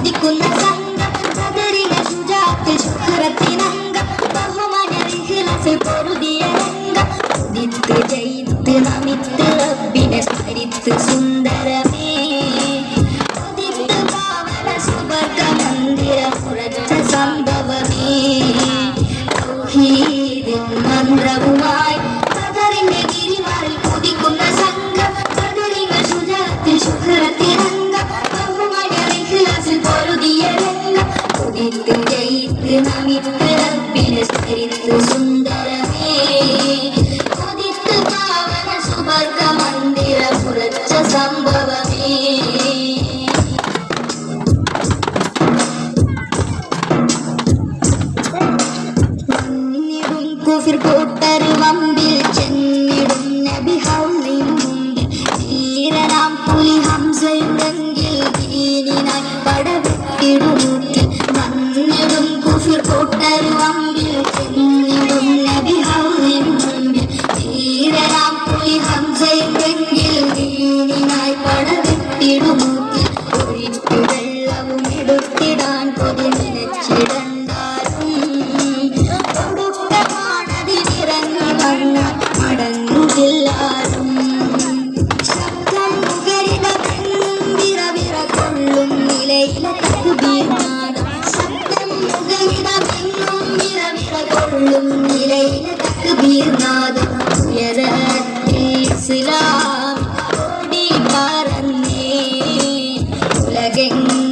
കുതിക്കുന്ന സംഘം ബദറിലെ ശുജാഅത്തിൽ ശുക്രത്തിനംഗം ബഹുമാന്യ ഇഖ്ലാസിൽ പൊരുതിയ രംഗം ഉദിത്ത് ജയിത്ത് നമിത്ത് റബ്ബിനെ സ്മരിത്ത് സുന്ദരമേ ഉദിത്ത് പാവന സുവർഗ മന്ദിരം ഉറച്ച സംഭവമേ തൗഹീദിൻ മന്ത്രവുമായി ബദറിന്റെ ഗിരിമാറിൽ കുതിക്കുന്ന സംഘം ബദറിലെ ശുജാഅത്തിൽ ശുക്രത്തിനംഗം ബഹുമാന്യ ഇഖ്ലാസിൽ പൊരുതിയ രംഗം ഉദിത്ത് ജയിത്ത് നമിത്ത് റബ്ബിനെ സ്മരിത്ത് സുന്ദരമേ ഉദിത്ത് പാവന സുവർഗ മന്ദിരം ഉറച്ച സംഭവമേ കുഫിർ കൂട്ടർ വമ്പിൽ ചെന്നിടും നബി ഹൗലിൻ മുമ്പിൽ ധീരനാം പുലി ഹംസയുണ്ടെങ്കിൽ ദീനിനായി പടവെട്ടിടുമുറ്റിൽ വന്നിടും കുഫിർ കൂട്ടർ വമ്പിൽ ചെന്നിടും നബി ഹൗലിൻ മുമ്പിൽ ധീരനാം പുലി ഹംസയുണ്ടെങ്കിൽ ദീനിനായി പടവെട്ടിടുമുറ്റിൽ ഒഴിച്ചു വെള്ളവും എടുത്തിടാൻ കൊതി നനച്ചിടണ്ടാരും മടങ്ങുകില്ലാരും ശബ്ദം മുഖരിതമെന്നും വിറവിറ കൊള്ളും നിലയിലെ തക്ബീർനാദം ശബ്ദം മുഖരിതമെന്നും വിറവിറ കൊള്ളും നിലയിലെ തക്ബീർനാദം ഉയരത്തിൽ ഇസ്ലാം ഓടി പറന്നേ ഉലകെങ്ങും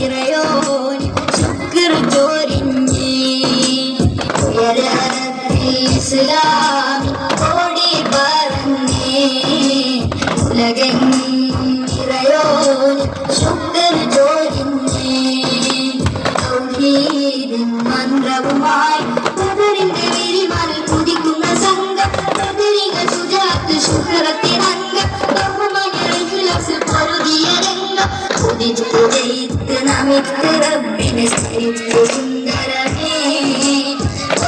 ഇറയോൻ ശുക്ർ ചോരിഞ്ഞേ ഉയരത്തിൽ ഇസ്ലാം ഓടി പറന്നേ ഉലകെങ്ങും ഇറയോൻ ശുക്ർ ചോരിഞ്ഞേ തൗഹീദിൻ മന്ത്രവുമായി ബദറിന്റെ ഗിരിമാറിൽ കുതിക്കുന്ന സംഘം ബദറിലെ ശുജാഅത്ത് ശുക്രത്തിനംഗം ബഹുമാന്യ ഇഖ്ലാസിൽ പൊരുതിയ രംഗം ഉദിത്ത് ജയിത്ത് നമിത്ത് റബ്ബിനെ സ്മരിത്ത് സുന്ദരമേ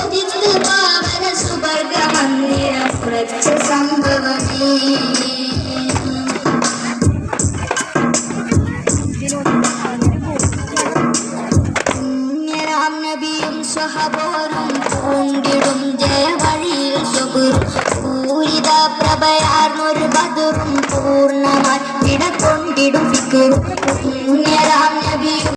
ഉദിത്ത് പാവന സുവർഗ മന്ദിരം ഉറച്ച സംഭവമേ നബിയും സ്വഹബോറും പൂണ്ടിടും ജയവഴിയിൽ സ്വബുറും പൂരിത പ്രഭയാർന്നൊരു ബദറും പൂർണ്ണമായി വിടക്കൊണ്ടിടും ഫിക്റും